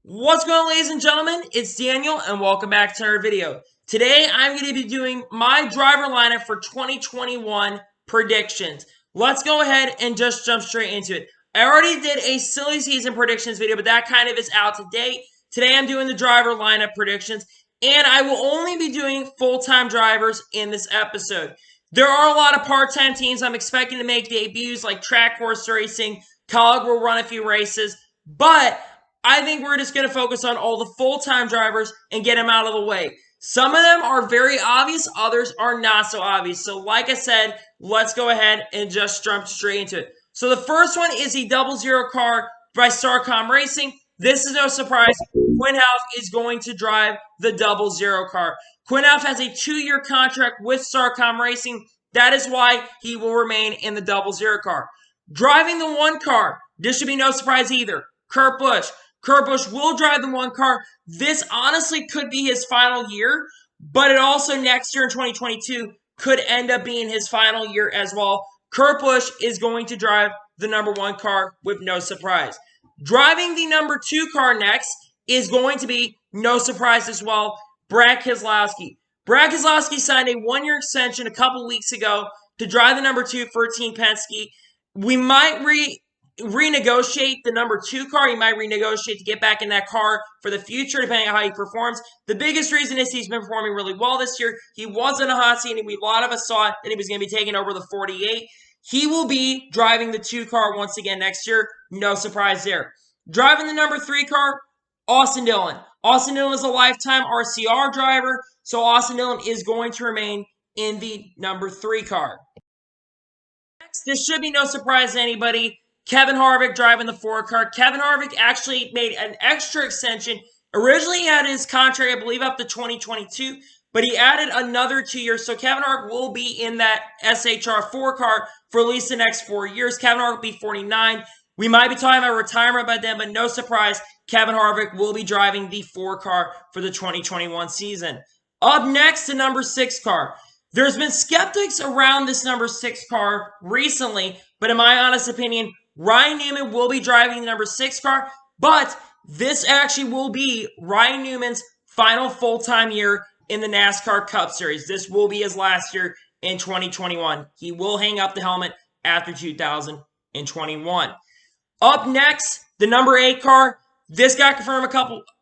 What's going on, ladies and gentlemen? It's Daniel, and welcome back to another video. Today, I'm going to be doing my driver lineup for 2021 predictions. Let's go ahead and just jump straight into it. I already did a silly season predictions video, but that kind of is out to date. Today, I'm doing the driver lineup predictions, and I will only be doing full-time drivers in this episode. There are a lot of part-time teams I'm expecting to make debuts, like track horse racing. Cog will run a few races, but I think we're just going to focus on all the full-time drivers and get them out of the way. Some of them are very obvious, others are not so obvious. So like I said, let's go ahead and just jump straight into it. So the first one is the 00 car by Starcom Racing. This is no surprise. Quinhoff is going to drive the 00 car. Quinhoff has a 2-year contract with Starcom Racing. That is why he will remain in the 00 car. Driving the 1 car, this should be no surprise either. Kurt Busch. Kurt Busch will drive the 1 car. This honestly could be his final year, but it also next year in 2022 could end up being his final year as well. Kurt Busch is going to drive the number 1 car with no surprise. Driving the number 2 car next is going to be, no surprise as well, Brad Keselowski. Brad Keselowski signed a 1-year extension a couple weeks ago to drive the number 2 for Team Penske. We might renegotiate the number 2 car. He might renegotiate to get back in that car for the future, depending on how he performs. The biggest reason is he's been performing really well this year. He was in a hot seat, and a lot of us saw that he was going to be taking over the 48. He will be driving the 2 car once again next year. No surprise there. Driving the number 3 car, Austin Dillon. Austin Dillon is a lifetime RCR driver, so Austin Dillon is going to remain in the number 3 car. Next, this should be no surprise to anybody. Kevin Harvick driving the 4 car. Kevin Harvick actually made an extra extension. Originally, he had his contract, I believe, up to 2022, but he added another 2 years. So Kevin Harvick will be in that SHR 4 car for at least the next 4 years. Kevin Harvick will be 49. We might be talking about retirement by then, but no surprise, Kevin Harvick will be driving the 4 car for the 2021 season. Up next, the number 6 car. There's been skeptics around this number 6 car recently, but in my honest opinion, Ryan Newman will be driving the number 6 car, but this actually will be Ryan Newman's final full-time year in the NASCAR Cup Series. This will be his last year in 2021. He will hang up the helmet after 2021. Up next, the number 8 car. This got confirmed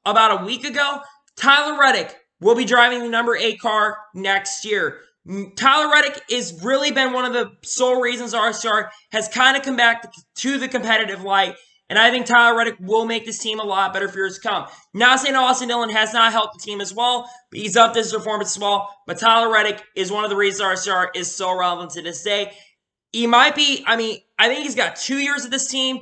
about a week ago. Tyler Reddick will be driving the number 8 car next year. Tyler Reddick has really been one of the sole reasons RCR has kind of come back to the competitive light, and I think Tyler Reddick will make this team a lot better for years to come. Not saying Austin Dillon has not helped the team as well, but he's up this performance as well, but Tyler Reddick is one of the reasons RCR is so relevant to this day. He might be, I think he's got 2 years of this team,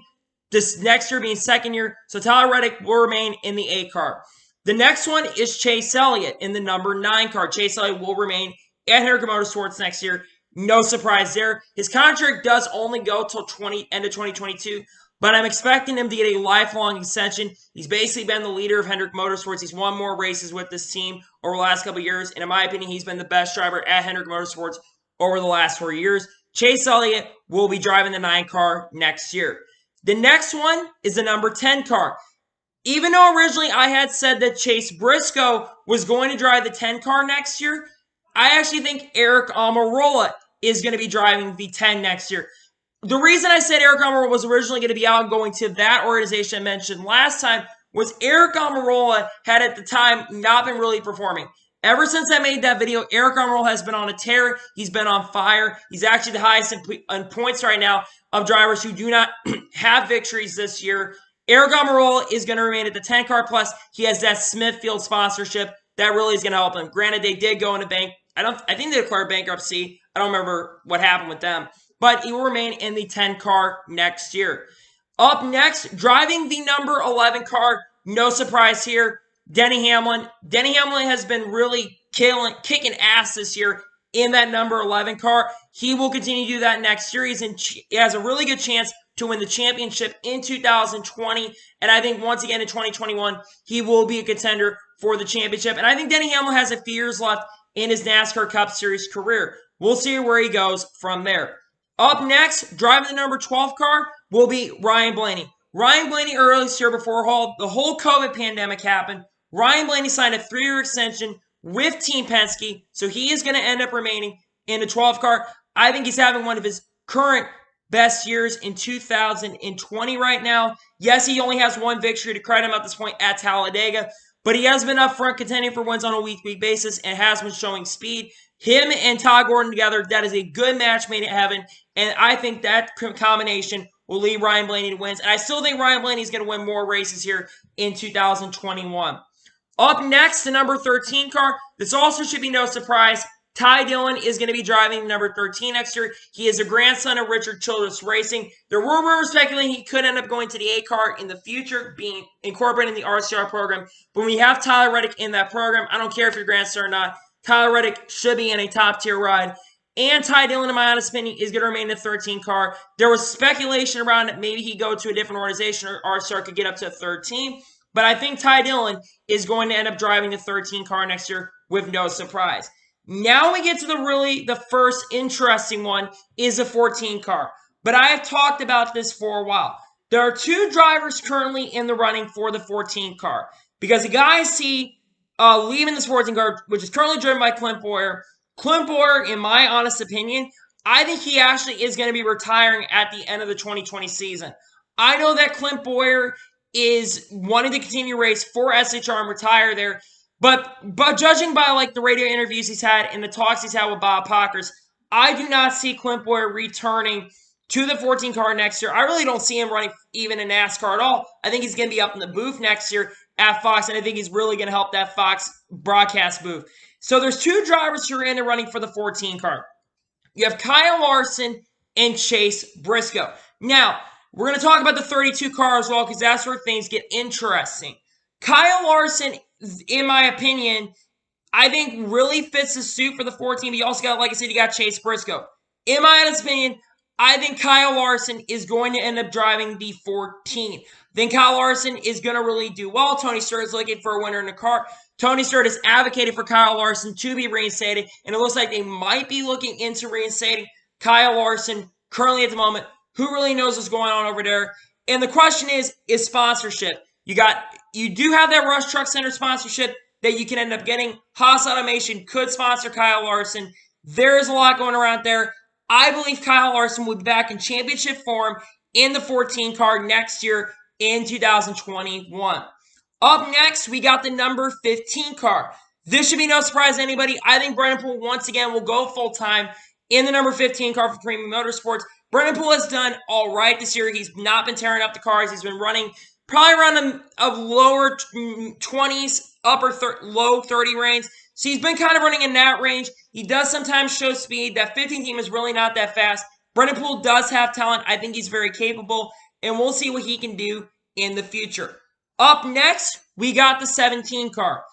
this next year being 2nd year, so Tyler Reddick will remain in the 8 car. The next one is Chase Elliott in the number 9 car. Chase Elliott will remain at Hendrick Motorsports next year. No surprise there. His contract does only go till end of 2022, but I'm expecting him to get a lifelong extension. He's basically been the leader of Hendrick Motorsports. He's won more races with this team over the last couple of years, and in my opinion, he's been the best driver at Hendrick Motorsports over the last 4 years. Chase Elliott will be driving the 9 car next year. The next one is the number 10 car. Even though originally I had said that Chase Briscoe was going to drive the 10 car next year, I actually think Eric Almirola is going to be driving the 10 next year. The reason I said Eric Almirola was originally going to be out and going to that organization I mentioned last time was Eric Almirola had at the time not been really performing. Ever since I made that video, Eric Almirola has been on a tear. He's been on fire. He's actually the highest in points right now of drivers who do not have victories this year. Eric Almirola is going to remain at the 10 car, plus he has that Smithfield sponsorship that really is going to help him. Granted, they did go into bank. I think they declared bankruptcy. I don't remember what happened with them. But he will remain in the 10 car next year. Up next, driving the number 11 car. No surprise here. Denny Hamlin. Denny Hamlin has been really kicking ass this year in that number 11 car. He will continue to do that next year. He has a really good chance to win the championship in 2020. And I think once again in 2021, he will be a contender for the championship. And I think Denny Hamlin has a few years left in his NASCAR Cup Series career. We'll see where he goes from there. Up next, driving the number 12 car will be Ryan Blaney. Ryan Blaney earlier this year before the whole COVID pandemic happened, Ryan Blaney signed a 3-year extension with Team Penske, so he is going to end up remaining in the 12 car. I think he's having one of his current best years in 2020 right now. Yes, he only has one victory to credit him at this point at Talladega, but he has been up front contending for wins on a week-to-week basis and has been showing speed. Him and Todd Gordon together, that is a good match made in heaven, and I think that combination will lead Ryan Blaney to wins. And I still think Ryan Blaney is going to win more races here in 2021. Up next, the number 13 car. This also should be no surprise. Ty Dillon is going to be driving number 13 next year. He is a grandson of Richard Childress Racing. There were rumors speculating he could end up going to the A car in the future, being incorporated in the RCR program. But when you have Tyler Reddick in that program, I don't care if you're grandson or not, Tyler Reddick should be in a top-tier ride. And Ty Dillon, in my honest opinion, is going to remain in the 13 car. There was speculation around it. Maybe he'd go to a different organization or RCR could get up to a 13. But I think Ty Dillon is going to end up driving the 13 car next year with no surprise. Now we get to the first interesting one is the 14 car. But I have talked about this for a while. There are two drivers currently in the running for the 14 car. Because the guy I see leaving the 14 car, which is currently driven by Clint Bowyer. Clint Bowyer, in my honest opinion, I think he actually is going to be retiring at the end of the 2020 season. I know that Clint Bowyer is wanting to continue race for SHR and retire there. But judging by like the radio interviews he's had and the talks he's had with Bob Pockers, I do not see Clint Bowyer returning to the 14 car next year. I really don't see him running even in NASCAR at all. I think he's going to be up in the booth next year at Fox, and I think he's really going to help that Fox broadcast booth. So there's two drivers who are in the running for the 14 car. You have Kyle Larson and Chase Briscoe. Now, we're going to talk about the 32 car as well because that's where things get interesting. Kyle Larson, in my opinion, I think really fits the suit for the 14, but you also got, like I said, you got Chase Briscoe. In my honest opinion, I think Kyle Larson is going to end up driving the 14. I think Kyle Larson is going to really do well. Tony Stewart is looking for a winner in the car. Tony Stewart has advocated for Kyle Larson to be reinstated, and it looks like they might be looking into reinstating Kyle Larson currently at the moment. Who really knows what's going on over there? And the question is sponsorship. You do have that Rush Truck Center sponsorship that you can end up getting. Haas Automation could sponsor Kyle Larson. There is a lot going around there. I believe Kyle Larson will be back in championship form in the 14 car next year in 2021. Up next, we got the number 15 car. This should be no surprise to anybody. I think Brennan Poole, once again, will go full-time in the number 15 car for Premium Motorsports. Brennan Poole has done all right this year. He's not been tearing up the cars. He's been running probably around a lower 20s, low 30 range. So he's been kind of running in that range. He does sometimes show speed. That 15 team is really not that fast. Brennan Poole does have talent. I think he's very capable, and we'll see what he can do in the future. Up next, we got the 17 car.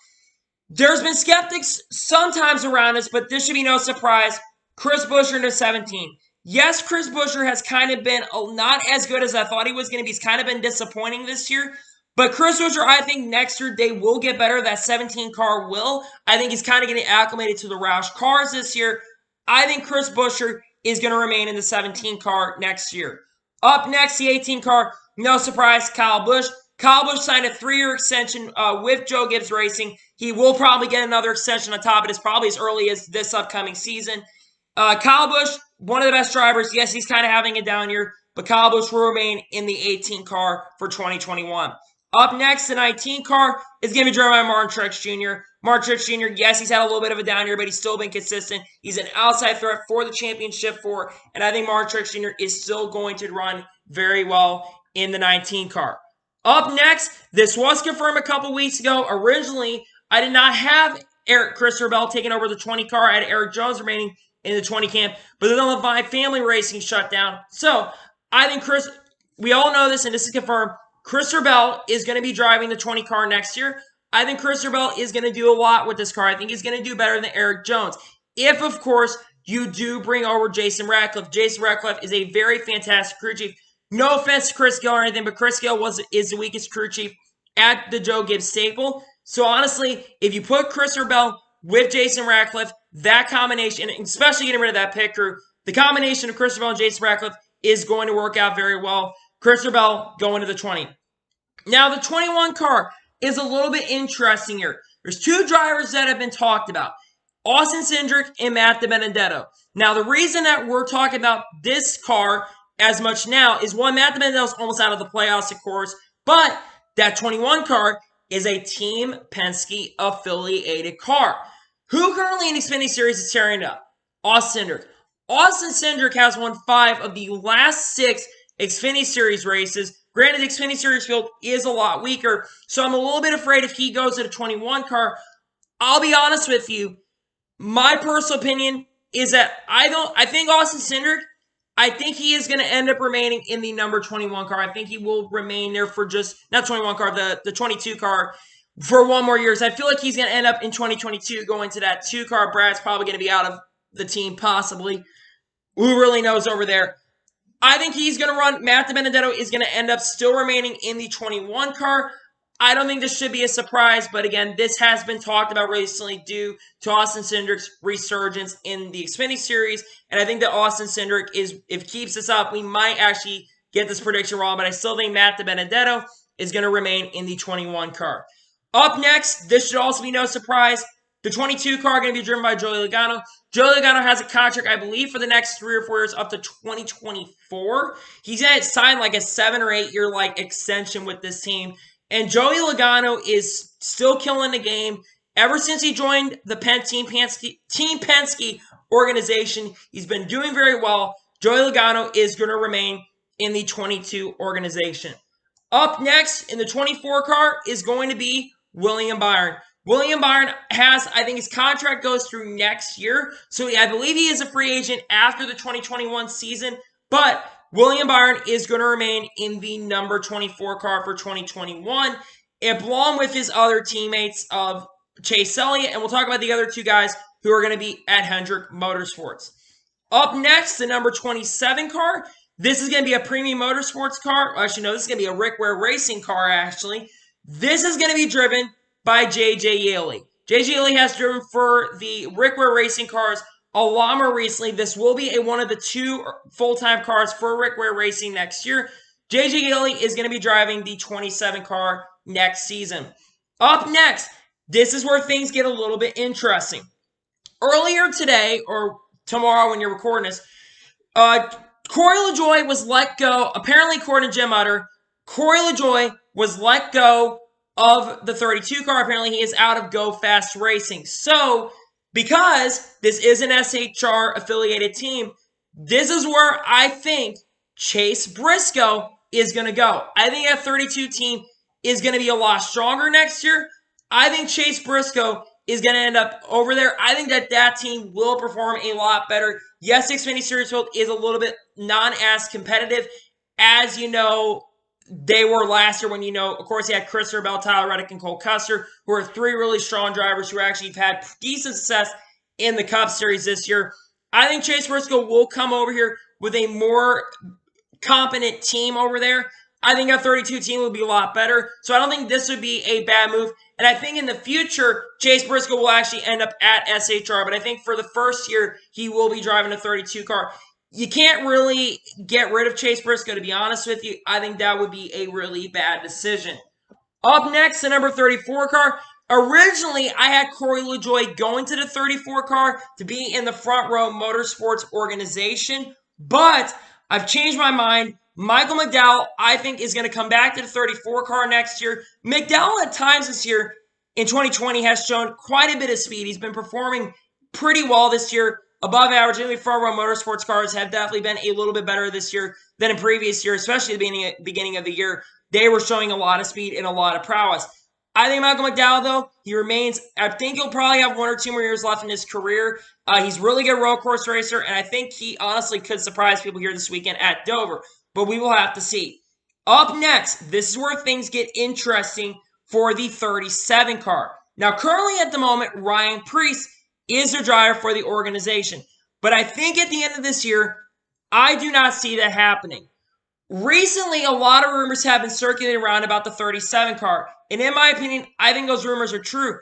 There's been skeptics sometimes around us, but this should be no surprise. Chris Buescher in the 17. Yes, Chris Buescher has kind of been not as good as I thought he was going to be. He's kind of been disappointing this year. But Chris Buescher, I think next year they will get better. That 17 car will. I think he's kind of getting acclimated to the Roush cars this year. I think Chris Buescher is going to remain in the 17 car next year. Up next, the 18 car. No surprise, Kyle Busch. Kyle Busch signed a 3-year extension with Joe Gibbs Racing. He will probably get another extension on top of it. It's probably as early as this upcoming season. Kyle Busch, one of the best drivers. Yes, he's kind of having a down year, but Kyle Busch will remain in the 18 car for 2021. Up next, the 19 car is going to be driven by Martin Truex Jr. Martin Truex Jr., yes, he's had a little bit of a down year, but he's still been consistent. He's an outside threat for the championship and I think Martin Truex Jr. is still going to run very well in the 19 car. Up next, this was confirmed a couple weeks ago. Originally, I did not have Christopher Bell taking over the 20 car. I had Eric Jones remaining in the 20 camp, but then the Levi family racing shut down. So, I think we all know this, and this is confirmed. Christopher Bell is going to be driving the 20 car next year. I think Christopher Bell is going to do a lot with this car. I think he's going to do better than Eric Jones. If, of course, you do bring over Jason Ratcliffe. Jason Ratcliffe is a very fantastic crew chief. No offense to Chris Gill or anything, but Chris Gill is the weakest crew chief at the Joe Gibbs stable. So honestly, if you put Christopher Bell with Jason Ratcliffe, that combination, and especially getting rid of that pit crew, the combination of Christopher Bell and Jason Ratcliffe is going to work out very well. Christopher Bell going to the 20. Now, the 21 car is a little bit interesting here. There's two drivers that have been talked about, Austin Cindric and Matt DiBenedetto. Now, the reason that we're talking about this car as much now is one, Matt DiBenedetto is almost out of the playoffs, of course, but that 21 car is a Team Penske affiliated car. Who currently in the Xfinity Series is tearing it up? Austin Cindric. Austin Cindric has won 5 of the last 6 Xfinity Series races. Granted, the Xfinity Series field is a lot weaker, so I'm a little bit afraid if he goes to the 21 car. I'll be honest with you. My personal opinion is that I think Austin Cindric, I think he is going to end up remaining in the number 21 car. I think he will remain there for just, not 21 car, the 22 car for one more year. So I feel like he's going to end up in 2022 going to that 2 car. Brad's probably going to be out of the team, possibly. Who really knows over there? I think he's going to run. Matt DiBenedetto is going to end up still remaining in the 21 car. I don't think this should be a surprise, but again, this has been talked about recently due to Austin Cindric's resurgence in the Xfinity Series, and I think that Austin Cindric is, if he keeps this up, we might actually get this prediction wrong, but I still think Matt DiBenedetto is going to remain in the 21 car. Up next, this should also be no surprise, the 22 car going to be driven by Joey Logano. Joey Logano has a contract, I believe, for the next 3 or 4 years up to 2024. He's going to sign like a 7 or 8 year like extension with this team. And Joey Logano is still killing the game. Ever since he joined the Team Penske organization, he's been doing very well. Joey Logano is going to remain in the 22 organization. Up next in the 24 car is going to be William Byron. William Byron has, I think his contract goes through next year. So I believe he is a free agent after the 2021 season. But William Byron is going to remain in the number 24 car for 2021, along with his other teammates of Chase Elliott. And we'll talk about the other 2 guys who are going to be at Hendrick Motorsports. Up next, the number 27 car. This is going to be a premium motorsports car. Actually, no, this is going to be a Rick Ware racing car, actually. This is going to be driven by J.J. Yeley. J.J. Yeley has driven for the Rick Ware racing cars a lot more recently. This will be one of the 2 full-time cars for Rick Ware Racing next year. J.J. Yeley is going to be driving the 27 car next season. Up next, this is where things get a little bit interesting. Earlier today, or tomorrow when you're recording this, Corey LaJoie was let go. Apparently, according to Jim Utter, Corey LaJoie was let go of the 32 car. Apparently, he is out of Go Fast Racing. So, because this is an SHR affiliated team, this is where I think Chase Briscoe is going to go. I think that 32 team is going to be a lot stronger next year. I think Chase Briscoe is going to end up over there. I think that team will perform a lot better. Yes, Xfinity Series field is a little bit not as competitive as, they were last year when, of course, you had Christopher Bell, Tyler Reddick, and Cole Custer, who are 3 really strong drivers who actually have had decent success in the Cup Series this year. I think Chase Briscoe will come over here with a more competent team over there. I think a 32 team will be a lot better. So I don't think this would be a bad move. And I think in the future, Chase Briscoe will actually end up at SHR. But I think for the first year, he will be driving a 32 car. You can't really get rid of Chase Briscoe, to be honest with you. I think that would be a really bad decision. Up next, the number 34 car. Originally, I had Corey LaJoie going to the 34 car to be in the Front Row Motorsports organization. But I've changed my mind. Michael McDowell, I think, is going to come back to the 34 car next year. McDowell, at times this year, in 2020, has shown quite a bit of speed. He's been performing pretty well this year. Above average. The Front Row Motorsports cars have definitely been a little bit better this year than in previous years, especially at the beginning of the year. They were showing a lot of speed and a lot of prowess. I think Michael McDowell, though, he remains, I think he'll probably have 1 or 2 more years left in his career. He's a really good road course racer, and I think he honestly could surprise people here this weekend at Dover. But we will have to see. Up next, this is where things get interesting for the 37 car. Now, currently at the moment, Ryan Preece is the driver for the organization. But I think at the end of this year, I do not see that happening. Recently, a lot of rumors have been circulating around about the 37 car. And in my opinion, I think those rumors are true.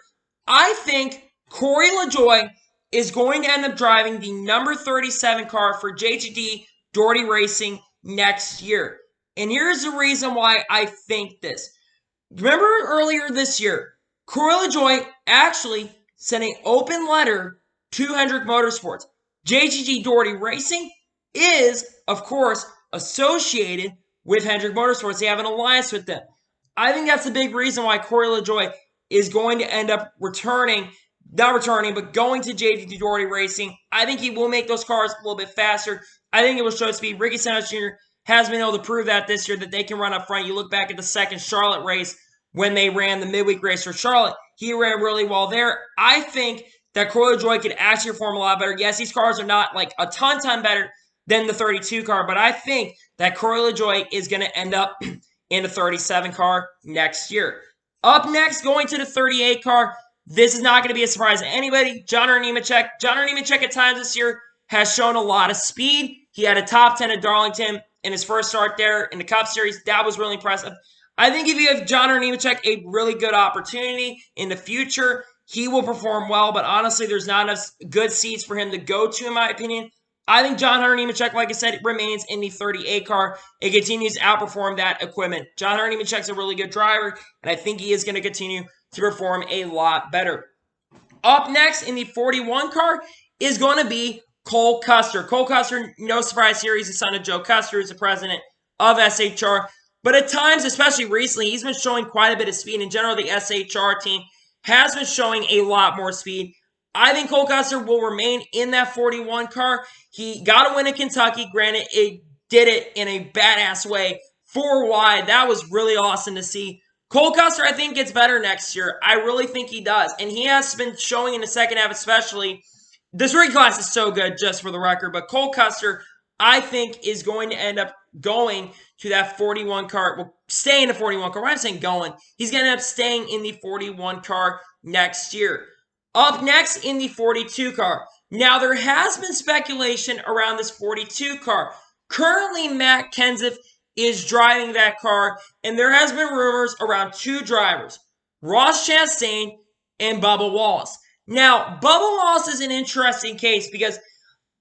I think Corey LaJoie is going to end up driving the number 37 car for JGD Doherty Racing next year. And here's the reason why I think this. Remember earlier this year, Corey LaJoie actually sent an open letter to Hendrick Motorsports. JGG Doherty Racing is, of course, associated with Hendrick Motorsports. They have an alliance with them. I think that's the big reason why Corey LaJoie is going to end up going to JGG Doherty Racing. I think he will make those cars a little bit faster. I think it will show speed. Ricky Stenhouse Jr. has been able to prove that this year, that they can run up front. You look back at the second Charlotte race when they ran the midweek race for Charlotte. He ran really well there. I think that Corey LaJoie could actually perform a lot better. Yes, these cars are not like a ton better than the 32 car, but I think that Corey LaJoie is going to end up in the 37 car next year. Up next, going to the 38 car, this is not going to be a surprise to anybody. John Nemechek. John Nemechek at times this year has shown a lot of speed. He had a top 10 at Darlington in his first start there in the Cup Series. That was really impressive. I think if you have John Nemechek a really good opportunity in the future, he will perform well, but honestly, there's not enough good seats for him to go to, in my opinion. I think John Nemechek, like I said, remains in the 38 car and continues to outperform that equipment. John Nemechek's a really good driver, and I think he is going to continue to perform a lot better. Up next in the 41 car is going to be Cole Custer. Cole Custer, no surprise here, he's the son of Joe Custer, who's the president of SHR. But at times, especially recently, he's been showing quite a bit of speed. In general, the SHR team has been showing a lot more speed. I think Cole Custer will remain in that 41 car. He got a win in Kentucky. Granted, it did it in a badass way. 4 wide. That was really awesome to see. Cole Custer, I think, gets better next year. I really think he does. And he has been showing in the second half especially. This rookie class is so good, just for the record. But Cole Custer, I think, is going to end up going to that 41 car. Well, stay in the 41 car. Why am I saying going? He's going to end up staying in the 41 car next year. Up next in the 42 car. Now, there has been speculation around this 42 car. Currently, Matt Kenseth is driving that car, and there has been rumors around 2 drivers, Ross Chastain and Bubba Wallace. Now, Bubba Wallace is an interesting case because,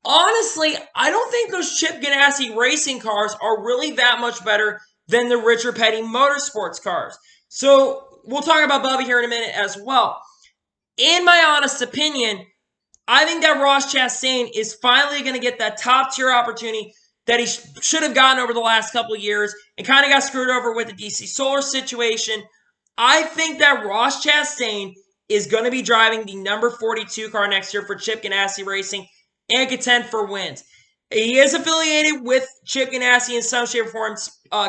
honestly, I don't think those Chip Ganassi racing cars are really that much better than the Richard Petty Motorsports cars. So, we'll talk about Bubba here in a minute as well. In my honest opinion, I think that Ross Chastain is finally going to get that top-tier opportunity that he should have gotten over the last couple of years and kind of got screwed over with the DC Solar situation. I think that Ross Chastain is going to be driving the number 42 car next year for Chip Ganassi Racing and contend for wins. He is affiliated with Chip Ganassi in some shape or form.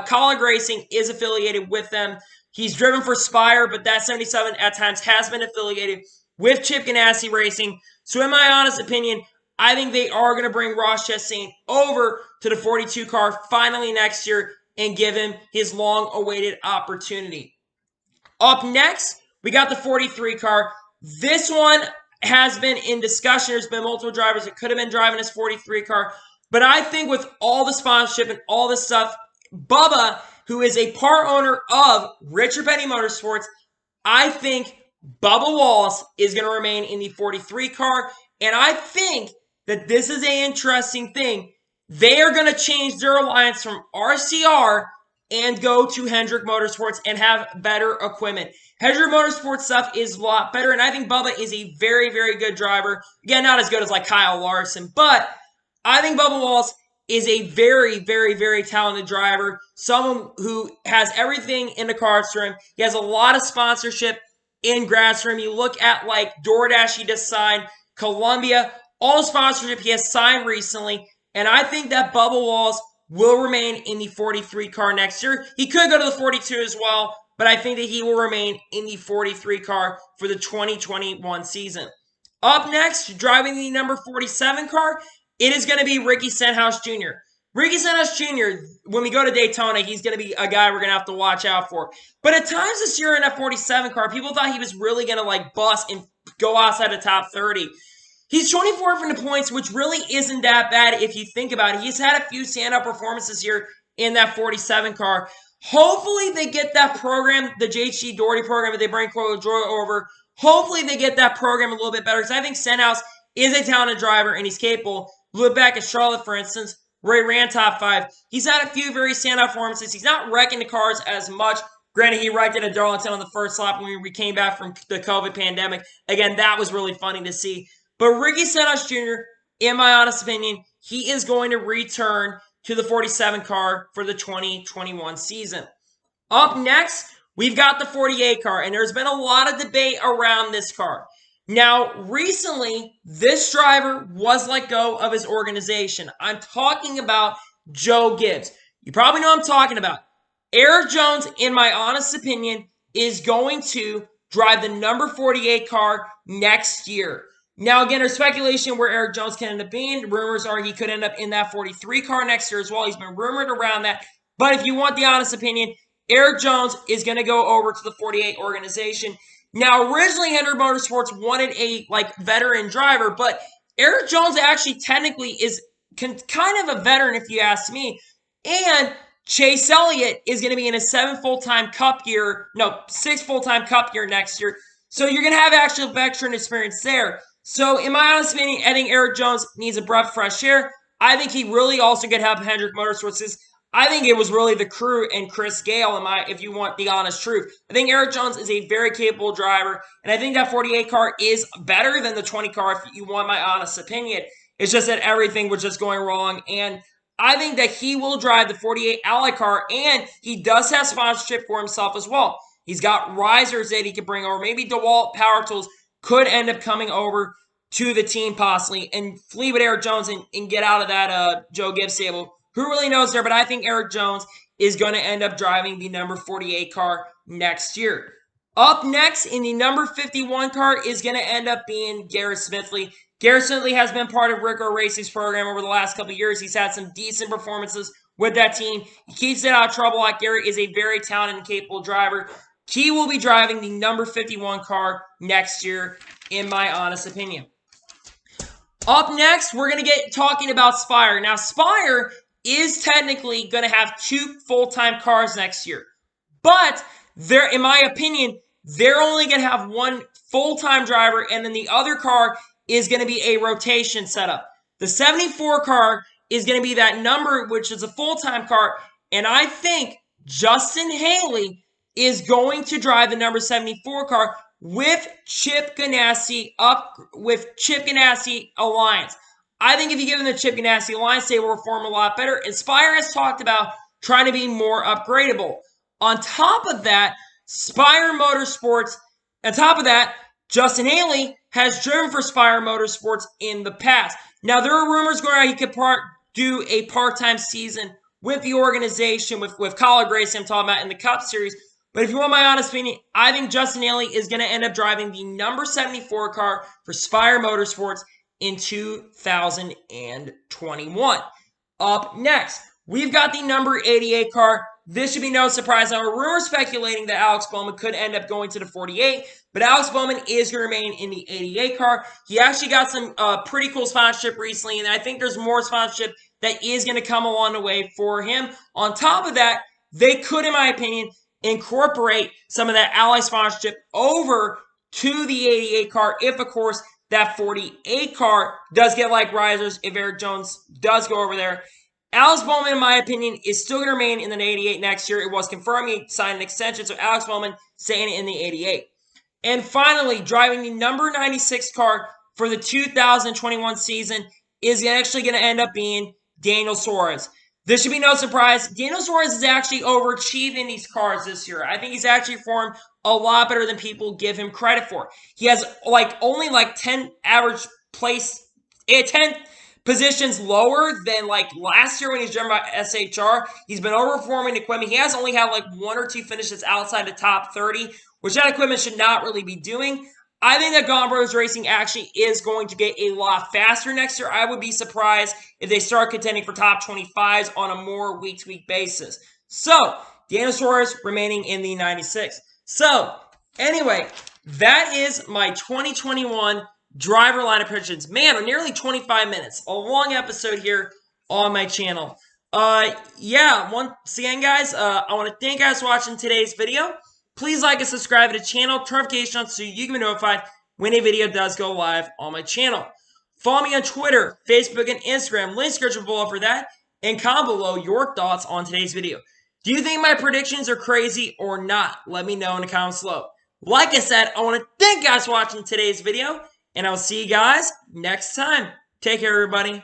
Colleague Racing is affiliated with them. He's driven for Spire, but that 77 at times has been affiliated with Chip Ganassi Racing. So in my honest opinion, I think they are going to bring Ross Chastain over to the 42 car finally next year and give him his long-awaited opportunity. Up next, we got the 43 car. This one has been in discussion. There's been multiple drivers that could have been driving this 43 car. But I think with all the sponsorship and all this stuff, Bubba, who is a part owner of Richard Petty Motorsports, I think Bubba Wallace is going to remain in the 43 car. And I think that this is an interesting thing. They are going to change their alliance from RCR and go to Hendrick Motorsports and have better equipment. Hendrick Motorsports stuff is a lot better, and I think Bubba is a very, very good driver. Again, not as good as like Kyle Larson, but I think Bubba Wallace is a very, very, very talented driver. Someone who has everything in the cards for him. He has a lot of sponsorship in grass for him. You look at like DoorDash he just signed, Columbia, all sponsorship he has signed recently. And I think that Bubba Wallace will remain in the 43 car next year. He could go to the 42 as well, but I think that he will remain in the 43 car for the 2021 season. Up next, driving the number 47 car, it is going to be Ricky Stenhouse Jr. Ricky Stenhouse Jr., when we go to Daytona, he's going to be a guy we're going to have to watch out for. But at times this year in that 47 car, people thought he was really going to like bust and go outside the top 30. He's 24 from the points, which really isn't that bad if you think about it. He's had a few stand-up performances here in that 47 car. Hopefully they get that program, the JG Doherty program, if they bring Corey LaJoie over. Hopefully they get that program a little bit better because I think Stenhouse is a talented driver and he's capable. Look back at Charlotte, for instance. where he ran top 5. He's had a few very standout performances. He's not wrecking the cars as much. Granted, he wrecked it at Darlington on the first lap when we came back from the COVID pandemic. Again, that was really funny to see. But Ricky Stenhouse Jr., in my honest opinion, he is going to return to the 47 car for the 2021 season. Up next, we've got the 48 car, and there's been a lot of debate around this car. Now, recently, this driver was let go of his organization. I'm talking about Joe Gibbs. You probably know what I'm talking about. Erik Jones, in my honest opinion, is going to drive the number 48 car next year. Now, again, there's speculation where Erik Jones can end up being. Rumors are he could end up in that 43 car next year as well. He's been rumored around that. But if you want the honest opinion, Erik Jones is going to go over to the 48 organization. Now, originally, Hendrick Motorsports wanted a veteran driver, but Erik Jones actually technically is kind of a veteran, if you ask me. And Chase Elliott is going to be in a 6 full-time Cup year next year. So you're going to have actual veteran experience there. So in my honest opinion, I think Erik Jones needs a breath of fresh air. I think he really also could help Hendrick Motorsports. I think it was really the crew and Chris Gale, if you want the honest truth. I think Erik Jones is a very capable driver, and I think that 48 car is better than the 20 car, if you want my honest opinion. It's just that everything was just going wrong, and I think that he will drive the 48 Ally car, and he does have sponsorship for himself as well. He's got risers that he can bring over. Maybe DeWalt Power Tools could end up coming over to the team possibly and flee with Erik Jones and get out of that Joe Gibbs stable. Who really knows there? But I think Erik Jones is going to end up driving the number 48 car next year. Up next in the number 51 car is going to end up being Garrett Smithley. Garrett Smithley has been part of Rico Racing's program over the last couple of years. He's had some decent performances with that team. He keeps it out of trouble. Garrett is a very talented and capable driver. He will be driving the number 51 car next year, in my honest opinion. Up next, we're going to get talking about Spire. Now, Spire is technically going to have 2 full-time cars next year. But, in my opinion, they're only going to have 1 full-time driver, and then the other car is going to be a rotation setup. The 74 car is going to be that number, which is a full-time car, and I think Justin Haley is going to drive the number 74 car with Chip Ganassi Alliance. I think if you give them the Chip Ganassi Alliance, they will perform a lot better. And Spire has talked about trying to be more upgradable. On top of that, Justin Haley has driven for Spire Motorsports in the past. Now, there are rumors going on he could do a part-time season with the organization, with Collard Racing, I'm talking about in the Cup Series. But if you want my honest opinion, I think Justin Haley is going to end up driving the number 74 car for Spire Motorsports in 2021. Up next, we've got the number 88 car. This should be no surprise. Now, rumors speculating that Alex Bowman could end up going to the 48, but Alex Bowman is going to remain in the 88 car. He actually got some pretty cool sponsorship recently, and I think there's more sponsorship that is going to come along the way for him. On top of that, they could, in my opinion, incorporate some of that Ally sponsorship over to the 88 car if, of course, that 48 car does get risers if Erik Jones does go over there. Alex Bowman, in my opinion, is still going to remain in the 88 next year. It was confirmed he signed an extension, so Alex Bowman staying in the 88. And finally, driving the number 96 car for the 2021 season is actually going to end up being Daniel Suarez. This should be no surprise. Daniel Suarez is actually overachieving these cars this year. I think he's actually performed a lot better than people give him credit for. He has only 10 average place, 10 positions lower than last year when he's driven by SHR. He's been overperforming equipment. He has only had 1 or 2 finishes outside the top 30, which that equipment should not really be doing. I think that Gone Bros Racing actually is going to get a lot faster next year. I would be surprised if they start contending for top 25s on a more week-to-week basis. So, Daniel Suarez remaining in the 96. So, anyway, that is my 2021 driver lineup predictions. Man, nearly 25 minutes. A long episode here on my channel. Once again, guys, I want to thank you guys for watching today's video. Please like and subscribe to the channel, turn notifications on so you can be notified when a video does go live on my channel. Follow me on Twitter, Facebook, and Instagram. Links description below for that. and comment below your thoughts on today's video. Do you think my predictions are crazy or not? Let me know in the comments below. Like I said, I want to thank you guys for watching today's video, and I'll see you guys next time. Take care, everybody.